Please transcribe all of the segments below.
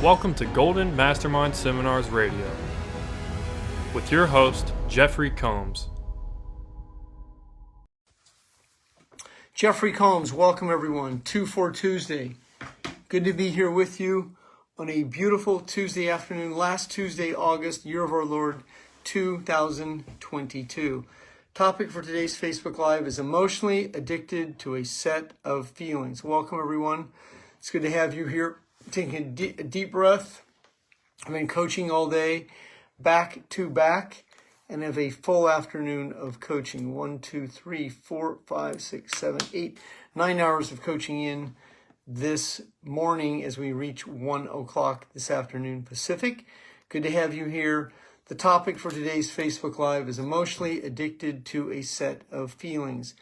Welcome to Golden Mastermind Seminars Radio with your host, Jeffrey Combs. Jeffrey Combs, welcome everyone. 2-4 Tuesday. Good to be here with you on a beautiful Tuesday afternoon, last Tuesday, August, year of our Lord, 2022. Topic for today's Facebook Live is emotionally addicted to a set of feelings. Welcome everyone. It's good to have you here. Taking a deep breath. I've been coaching all day, back to back, and have a full afternoon of coaching. 1, 2, 3, 4, 5, 6, 7, 8, 9 hours of coaching in this morning as we reach 1 o'clock this afternoon Pacific. Good to have you here. The topic for today's Facebook Live is emotionally addicted to a set of feelings.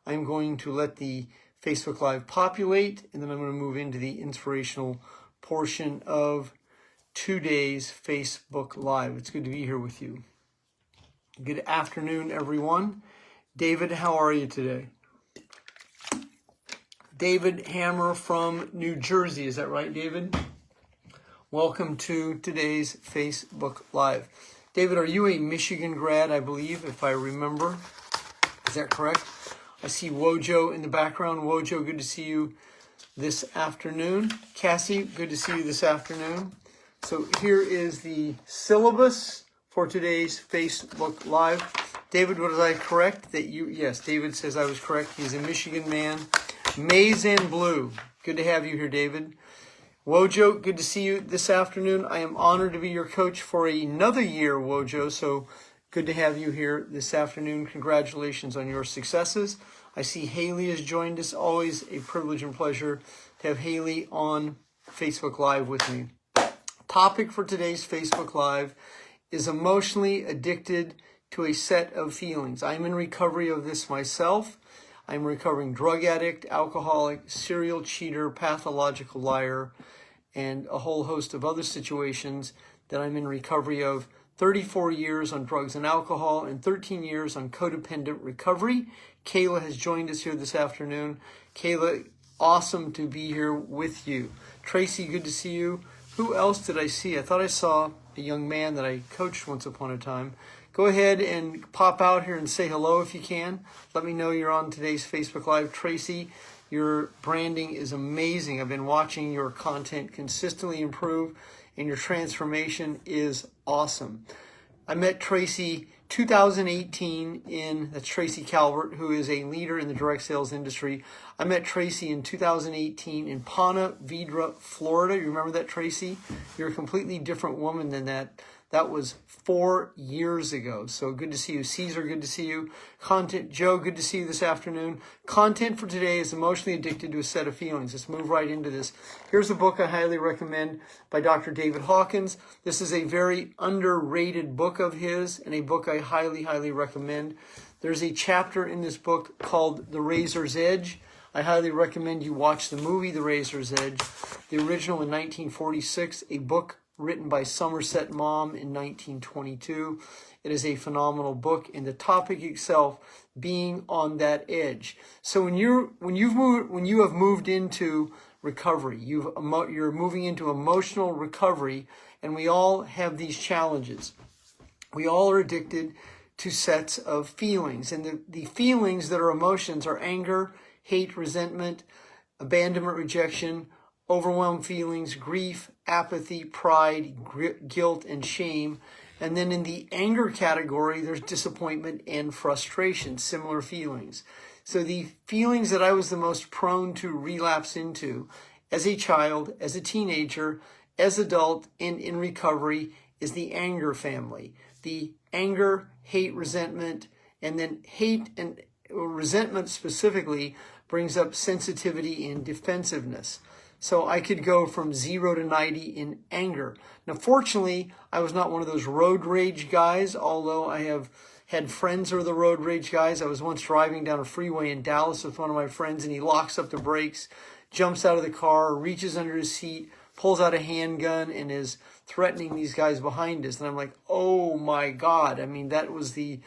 I'm going to let the Facebook Live populate, and then I'm going to move into the inspirational portion of today's Facebook Live. It's good to be here with you. Good afternoon, everyone. David, how are you today? David Hammer from New Jersey. Is that right, David? Welcome to today's Facebook Live. David, are you a Michigan grad, I believe, if I remember? Is that correct? I see Wojo in the background. Wojo, good to see you this afternoon. Cassie, good to see you this afternoon. So here is the syllabus for today's Facebook Live. David, was I correct that you? Yes, David says I was correct. He's a Michigan man. Maize and blue. Good to have you here, David. Wojo, good to see you this afternoon. I am honored to be your coach for another year, Wojo. So good to have you here this afternoon. Congratulations on your successes. I see Haley has joined us. Always a privilege and pleasure to have Haley on Facebook Live with me. Topic for today's Facebook Live is emotionally addicted to a set of feelings. I'm in recovery of this myself. I'm a recovering drug addict, alcoholic, serial cheater, pathological liar, and a whole host of other situations that I'm in recovery of. 34 years on drugs and alcohol and 13 years on codependent recovery. Kayla has joined us here this afternoon. Kayla, awesome to be here with you. Tracy, good to see you. Who else did I see? I thought I saw a young man that I coached once upon a time. Go ahead and pop out here and say hello if you can. Let me know you're on today's Facebook Live. Tracy, your branding is amazing. I've been watching your content consistently improve, and your transformation is awesome. I met Tracy 2018 that's Tracy Calvert, who is a leader in the direct sales industry. I met Tracy in 2018 in Ponte Vedra, Florida. You remember that, Tracy? You're a completely different woman than that. That was 4 years ago. So good to see you. Caesar, good to see you. Joe, good to see you this afternoon. Content for today is emotionally addicted to a set of feelings. Let's move right into this. Here's a book I highly recommend by Dr. David Hawkins. This is a very underrated book of his and a book I highly, highly recommend. There's a chapter in this book called The Razor's Edge. I highly recommend you watch the movie The Razor's Edge, the original in 1946, a book written by Somerset Maugham in 1922. It is a phenomenal book, and the topic itself being on that edge. So when you have moved into recovery, you're moving into emotional recovery, and we all have these challenges. We all are addicted to sets of feelings, and the feelings that are emotions are anger, hate, resentment, abandonment, rejection, overwhelmed feelings, grief, apathy, pride, guilt, and shame. And then in the anger category, there's disappointment and frustration, similar feelings. So the feelings that I was the most prone to relapse into as a child, as a teenager, as adult, and in recovery is the anger family. The anger, hate, resentment, and then hate and resentment specifically brings up sensitivity and defensiveness. So I could go from 0 to 90 in anger. Now, fortunately, I was not one of those road rage guys, although I have had friends who are the road rage guys. I was once driving down a freeway in Dallas with one of my friends, and he locks up the brakes, jumps out of the car, reaches under his seat, pulls out a handgun, and is threatening these guys behind us. And I'm like, oh my God. I mean, that's the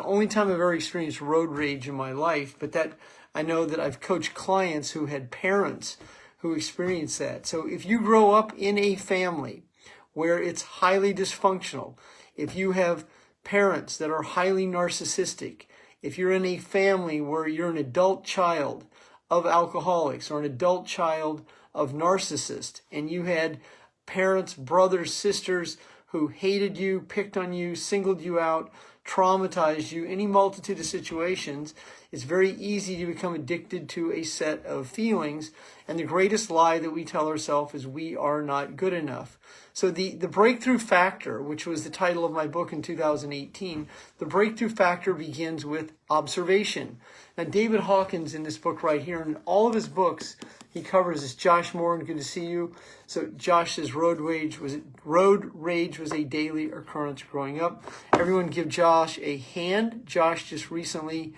only time I've ever experienced road rage in my life. But that I know that I've coached clients who had parents who experience that. So if you grow up in a family where it's highly dysfunctional, if you have parents that are highly narcissistic, if you're in a family where you're an adult child of alcoholics or an adult child of narcissists, and you had parents, brothers, sisters who hated you, picked on you, singled you out, traumatized you, any multitude of situations, it's very easy to become addicted to a set of feelings. And the greatest lie that we tell ourselves is we are not good enough. So the breakthrough factor, which was the title of my book in 2018, the breakthrough factor begins with observation. Now, David Hawkins in this book right here, in all of his books, he covers this. Josh Moran, good to see you. So Josh says road rage was a daily occurrence growing up. Everyone give Josh a hand. Josh just became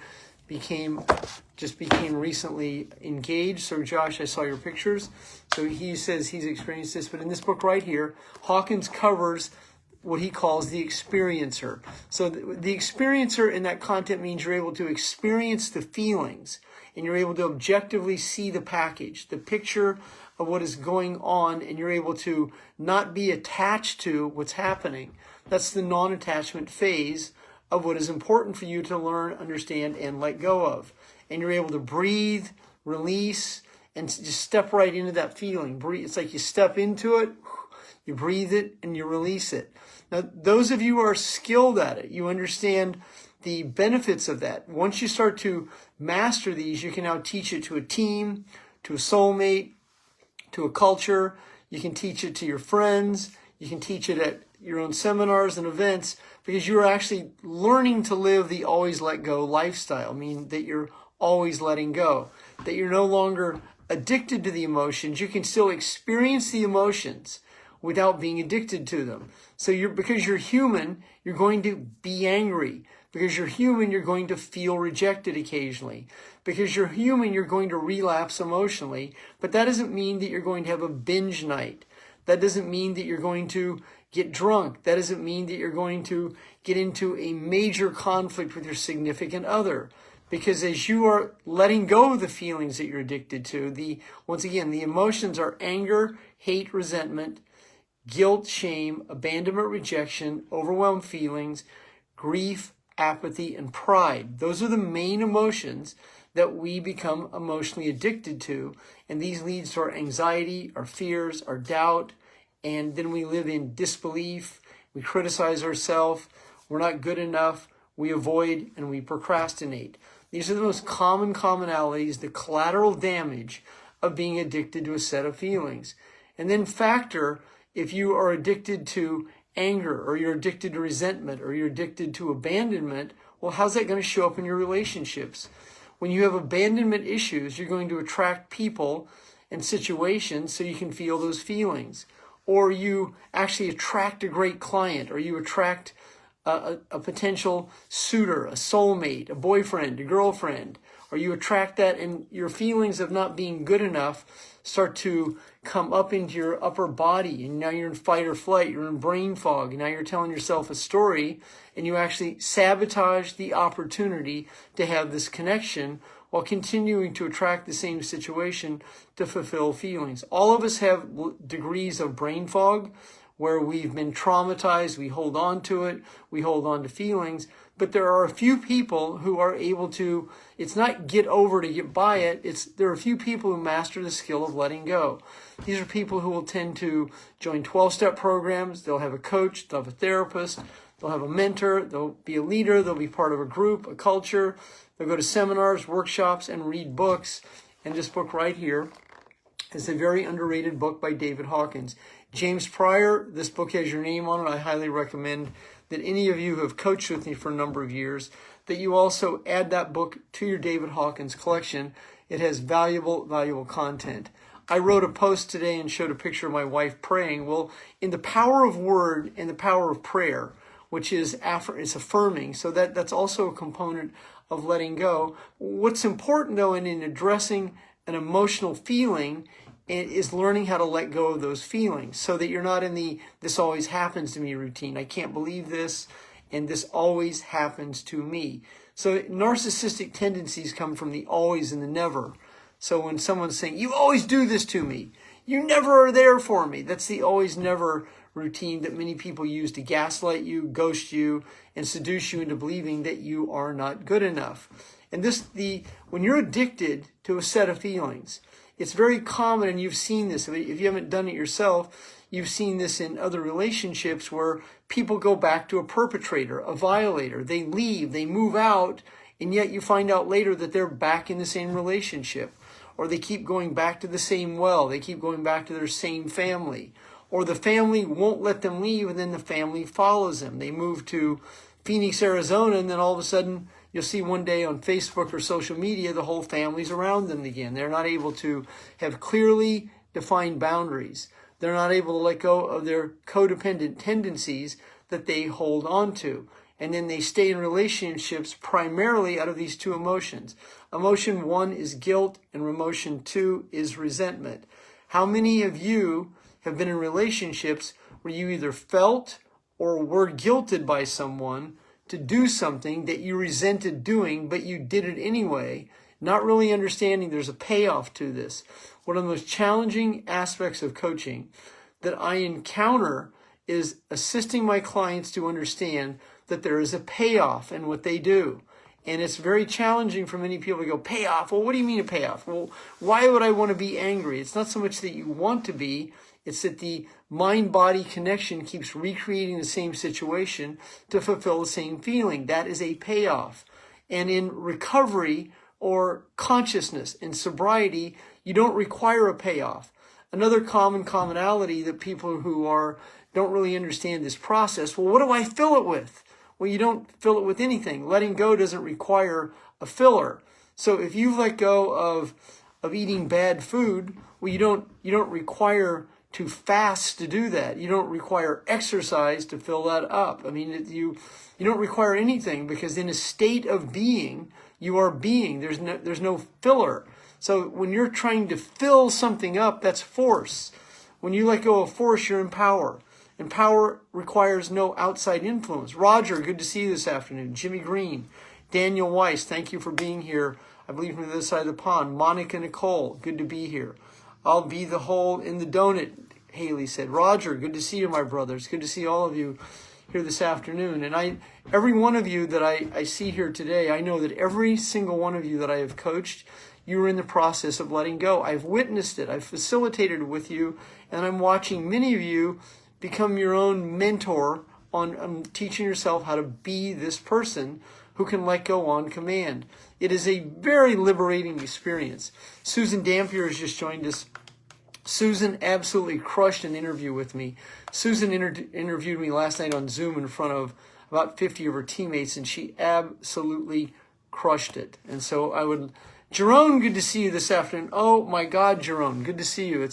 recently engaged. So Josh, I saw your pictures. So he says he's experienced this. But in this book right here, Hawkins covers what he calls the experiencer. So the experiencer in that content means you're able to experience the feelings and you're able to objectively see the package, the picture of what is going on, and you're able to not be attached to what's happening. That's the non-attachment phase of what is important for you to learn, understand, and let go of. And you're able to breathe, release, and just step right into that feeling. Breathe. It's like you step into it, you breathe it, and you release it. Now, those of you who are skilled at it, you understand the benefits of that. Once you start to master these, you can now teach it to a team, to a soulmate, to a culture. You can teach it to your friends. You can teach it at your own seminars and events, because you're actually learning to live the always let go lifestyle, meaning that you're always letting go, that you're no longer addicted to the emotions. You can still experience the emotions without being addicted to them. So because you're human, you're going to be angry. Because you're human, you're going to feel rejected occasionally. Because you're human, you're going to relapse emotionally. But that doesn't mean that you're going to have a binge night. That doesn't mean that you're going to get drunk. That doesn't mean that you're going to get into a major conflict with your significant other. Because as you are letting go of the feelings that you're addicted to, once again, the emotions are anger, hate, resentment, guilt, shame, abandonment, rejection, overwhelmed feelings, grief, apathy, and pride. Those are the main emotions that we become emotionally addicted to. And these leads to our anxiety, our fears, our doubt, and then we live in disbelief. We criticize ourselves. We're not good enough. We avoid and we procrastinate. These are the most common commonalities, the collateral damage of being addicted to a set of feelings. And then factor, if you are addicted to anger, or you're addicted to resentment, or you're addicted to abandonment, well, how's that going to show up in your relationships? When you have abandonment issues, you're going to attract people and situations so you can feel those feelings. Or you actually attract a great client, or you attract a potential suitor, a soulmate, a boyfriend, a girlfriend, or you attract that, and your feelings of not being good enough start to come up into your upper body, and now you're in fight or flight, you're in brain fog, and now you're telling yourself a story, and you actually sabotage the opportunity to have this connection while continuing to attract the same situation to fulfill feelings. All of us have degrees of brain fog where we've been traumatized, we hold on to it, we hold on to feelings, but there are a few people who are able to, it's not get over to get by it, there are a few people who master the skill of letting go. These are people who will tend to join 12-step programs, they'll have a coach, they'll have a therapist, they'll have a mentor, they'll be a leader, they'll be part of a group, a culture, they'll go to seminars, workshops, and read books. And this book right here is a very underrated book by David Hawkins. James Pryor, this book has your name on it. I highly recommend that any of you who have coached with me for a number of years, that you also add that book to your David Hawkins collection. It has valuable, valuable content. I wrote a post today and showed a picture of my wife praying. Well, in the power of word and the power of prayer, which is it's affirming, so that's also a component of letting go. What's important, though, in addressing an emotional feeling is learning how to let go of those feelings so that you're not in the this always happens to me routine. I can't believe this, and this always happens to me. So narcissistic tendencies come from the always and the never. So when someone's saying, you always do this to me, you never are there for me, that's the always never routine that many people use to gaslight you, ghost you, and seduce you into believing that you are not good enough. And when you're addicted to a set of feelings, it's very common, and you've seen this. If you haven't done it yourself, you've seen this in other relationships where people go back to a perpetrator, a violator. They leave, they move out, and yet you find out later that they're back in the same relationship. Or they keep going back to the same well. They keep going back to their same family. Or the family won't let them leave, and then the family follows them. They move to Phoenix, Arizona, and then all of a sudden, you'll see one day on Facebook or social media, the whole family's around them again. They're not able to have clearly defined boundaries. They're not able to let go of their codependent tendencies that they hold on to. And then they stay in relationships primarily out of these two emotions. Emotion 1 is guilt, and emotion 2 is resentment. How many of you have been in relationships where you either felt or were guilted by someone to do something that you resented doing, but you did it anyway, not really understanding there's a payoff to this? One of the most challenging aspects of coaching that I encounter is assisting my clients to understand that there is a payoff in what they do. And it's very challenging for many people to go, payoff? Well, what do you mean a payoff? Well, why would I want to be angry? It's not so much that you want to be, it's that the mind-body connection keeps recreating the same situation to fulfill the same feeling. That is a payoff. And in recovery or consciousness, in sobriety, you don't require a payoff. Another commonality that people who don't really understand this process, well, what do I fill it with? Well, you don't fill it with anything. Letting go doesn't require a filler. So if you let go of eating bad food, well, you don't require to fast to do that. You don't require exercise to fill that up. I mean, you don't require anything, because in a state of being, you are being. There's no filler. So when you're trying to fill something up, that's force. When you let go of force, you're in power. And power requires no outside influence. Roger, good to see you this afternoon. Jimmy Green, Daniel Weiss, thank you for being here. I believe from the other side of the pond. Monica Nicole, good to be here. I'll be the hole in the donut, Haley said. Roger, good to see you, my brothers. Good to see all of you here this afternoon. And every one of you that I see here today, I know that every single one of you that I have coached, you are in the process of letting go. I've witnessed it. I've facilitated with you, and I'm watching many of you become your own mentor on teaching yourself how to be this person who can let go on command. It is a very liberating experience. Susan Dampier has just joined us. Susan absolutely crushed an interview with me. Susan interviewed me last night on Zoom in front of about 50 of her teammates, and she absolutely crushed it. And so Jerome, good to see you this afternoon. Oh my God, Jerome, good to see you.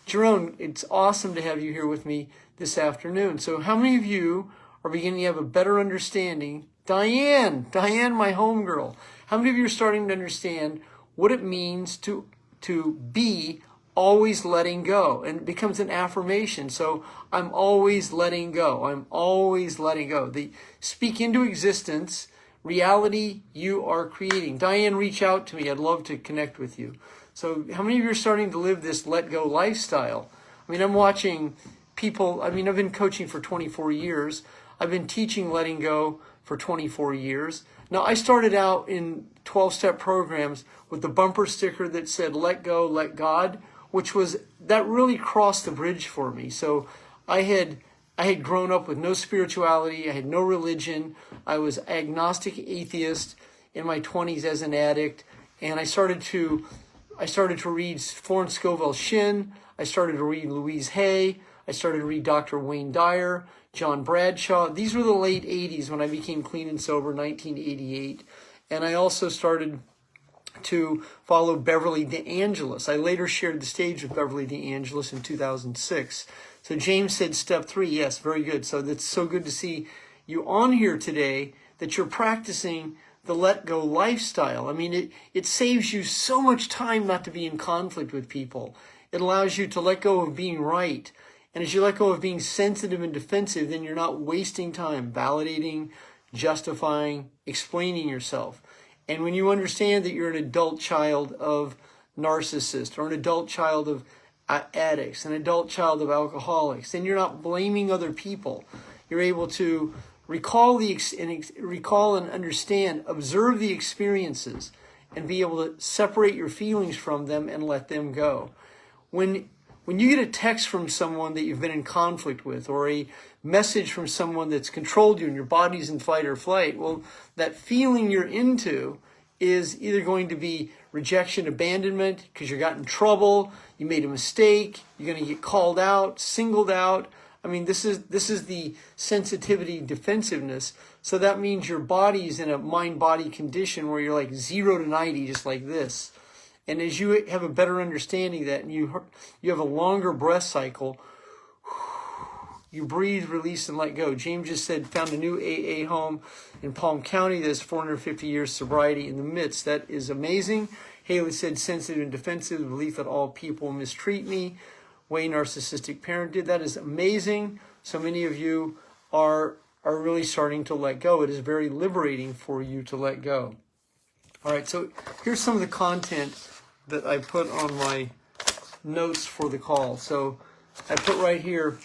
Jerome, it's awesome to have you here with me this afternoon. So how many of you are beginning to have a better understanding? Diane, my homegirl. How many of you are starting to understand what it means to be always letting go? And it becomes an affirmation. So I'm always letting go. I'm always letting go. Speak into existence, reality you are creating. Diane, reach out to me. I'd love to connect with you. So how many of you are starting to live this let go lifestyle? I mean, I'm watching people. I've been coaching for 24 years. I've been teaching letting go for 24 years. Now, I started out in 12-step programs with the bumper sticker that said, let go, let God, that really crossed the bridge for me. So I had grown up with no spirituality. I had no religion. I was agnostic atheist in my 20s as an addict. And I started to read Florence Scovel Shinn. I started to read Louise Hay. I started to read Dr. Wayne Dyer, John Bradshaw. These were the late 80s when I became clean and sober, 1988. And I also started to follow Beverly DeAngelis. I later shared the stage with Beverly DeAngelis in 2006. So James said step 3. Yes, very good. So that's so good to see you on here today, that you're practicing the let go lifestyle. I mean, it saves you so much time not to be in conflict with people. It allows you to let go of being right. And as you let go of being sensitive and defensive, then you're not wasting time validating, justifying, explaining yourself. And when you understand that you're an adult child of narcissist, or an adult child of addicts, an adult child of alcoholics, then you're not blaming other people. You're able to recall and understand, observe the experiences, and be able to separate your feelings from them and let them go. When you get a text from someone that you've been in conflict with, or a message from someone that's controlled you and your body's in fight or flight, well, that feeling you're into is either going to be rejection, abandonment, because you got in trouble, you made a mistake, you're going to get called out, singled out. I mean, this is the sensitivity defensiveness. So that means your body's in a mind-body condition where you're like 0 to 90, just like this. And as you have a better understanding of that, and you have a longer breath cycle, you breathe, release, and let go. James just said, found a new AA home in Palm County that has 450 years sobriety in the midst. That is amazing. Haley said, sensitive and defensive, the belief that all people mistreat me. Way narcissistic parent did. That is amazing. So many of you are really starting to let go. It is very liberating for you to let go. All right, so here's some of the content that I put on my notes for the call. So I put right here,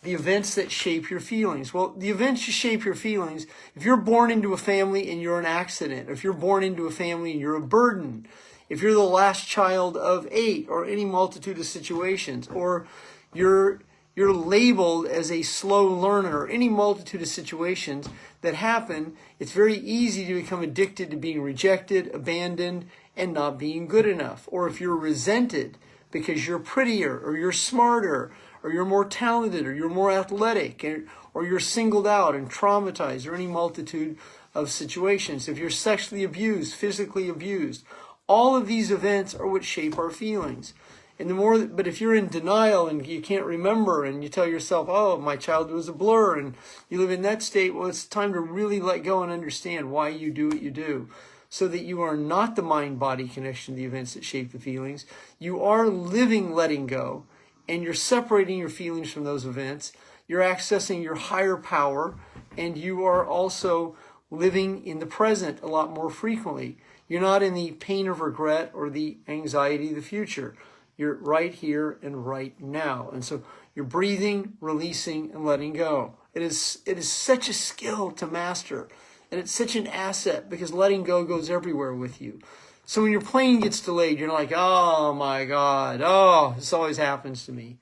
the events that shape your feelings. Well, the events that shape your feelings, if you're born into a family and you're an accident, if you're born into a family and you're a burden, if you're the last child of 8, or any multitude of situations, or you're labeled as a slow learner, or any multitude of situations that happen, it's very easy to become addicted to being rejected, abandoned, and not being good enough. Or if you're resented because you're prettier, or you're smarter, or you're more talented, or you're more athletic, or you're singled out and traumatized, or any multitude of situations. If you're sexually abused, physically abused, all of these events are what shape our feelings. And but if you're in denial and you can't remember, and you tell yourself, oh, my childhood was a blur, and you live in that state, well, it's time to really let go and understand why you do what you do, so that you are not the mind-body connection to the events that shape the feelings. You are living letting go, and you're separating your feelings from those events. You're accessing your higher power, and you are also living in the present a lot more frequently. You're not in the pain of regret or the anxiety of the future. You're right here and right now. And so you're breathing, releasing, and letting go. It is such a skill to master. And it's such an asset, because letting go goes everywhere with you. So when your plane gets delayed, you're like, oh my God, oh, this always happens to me.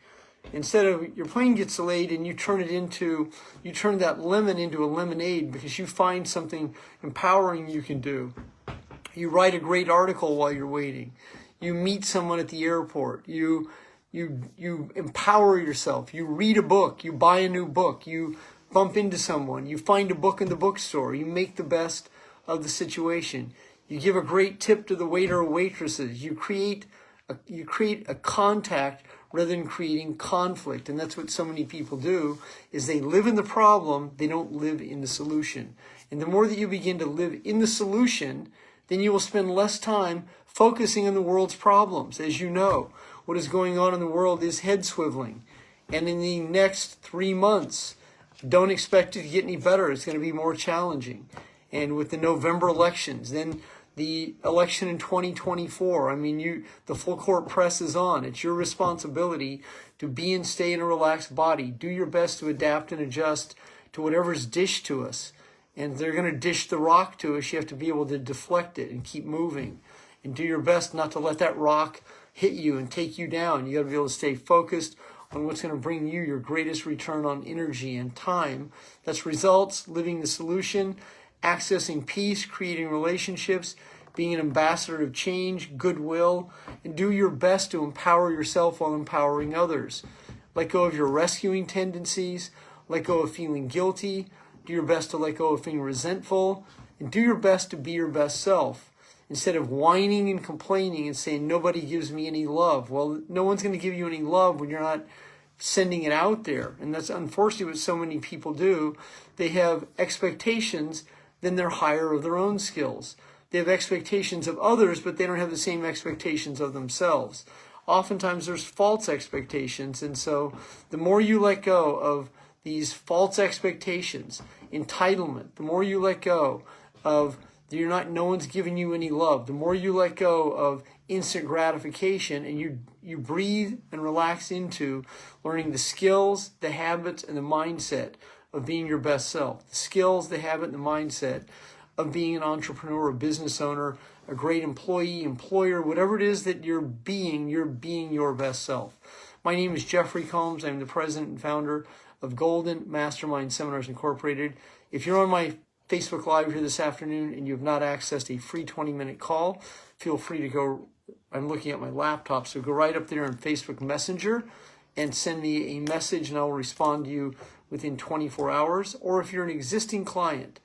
Instead of your plane gets delayed and you turn that lemon into a lemonade, because you find something empowering you can do. You write a great article while you're waiting. You meet someone at the airport. You empower yourself. You read a book. You buy a new book. You bump into someone. You find a book in the bookstore. You make the best of the situation. You give a great tip to the waiter or waitresses. You create a contact rather than creating conflict. And that's what so many people do, is they live in the problem. They don't live in the solution. And the more that you begin to live in the solution, then you will spend less time focusing on the world's problems. As you know, what is going on in the world is head swiveling. And in the next 3 months, don't expect it to get any better. It's going to be more challenging. And with the November elections, then the election in 2024, the full court press is on. It's your responsibility to be and stay in a relaxed body. Do your best to adapt and adjust to whatever's dished to us. And they're going to dish the rock to us. You have to be able to deflect it and keep moving. And do your best not to let that rock hit you and take you down. You got to be able to stay focused on what's going to bring you your greatest return on energy and time. That's results, living the solution, accessing peace, creating relationships, being an ambassador of change, goodwill, and do your best to empower yourself while empowering others. Let go of your rescuing tendencies. Let go of feeling guilty. Do your best to let go of being resentful, and do your best to be your best self. Instead of whining and complaining and saying, nobody gives me any love. Well, no one's going to give you any love when you're not sending it out there. And that's unfortunately what so many people do. They have expectations, then they're higher of their own skills. They have expectations of others, but they don't have the same expectations of themselves. Oftentimes there's false expectations. And so the more you let go of these false expectations, entitlement, the more you let go of no one's giving you any love, the more you let go of instant gratification, and you breathe and relax into learning the skills, the habits, and the mindset of being your best self. The skills, the habit, and the mindset of being an entrepreneur, a business owner, a great employee, employer, whatever it is that you're being your best self. My name is Jeffery Combs. I'm the president and founder of Golden Mastermind Seminars Incorporated. If you're on my Facebook Live here this afternoon and you have not accessed a free 20-minute call, feel free to go. I'm looking at my laptop, so go right up there on Facebook Messenger and send me a message, and I will respond to you within 24 hours. Or if you're an existing client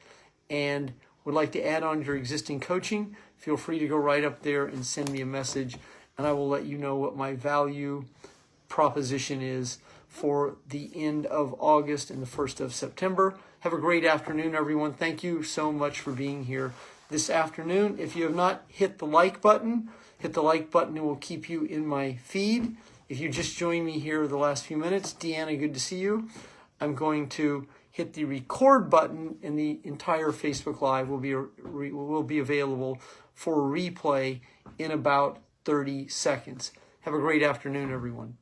and would like to add on your existing coaching, feel free to go right up there and send me a message, and I will let you know what my value proposition is for the end of August and the 1st of September. Have a great afternoon, everyone. Thank you so much for being here this afternoon. If you have not hit the like button, hit the like button. It will keep you in my feed. If you just joined me here the last few minutes, Deanna, good to see you. I'm going to hit the record button, and the entire Facebook Live will be available for replay in about 30 seconds. Have a great afternoon, everyone.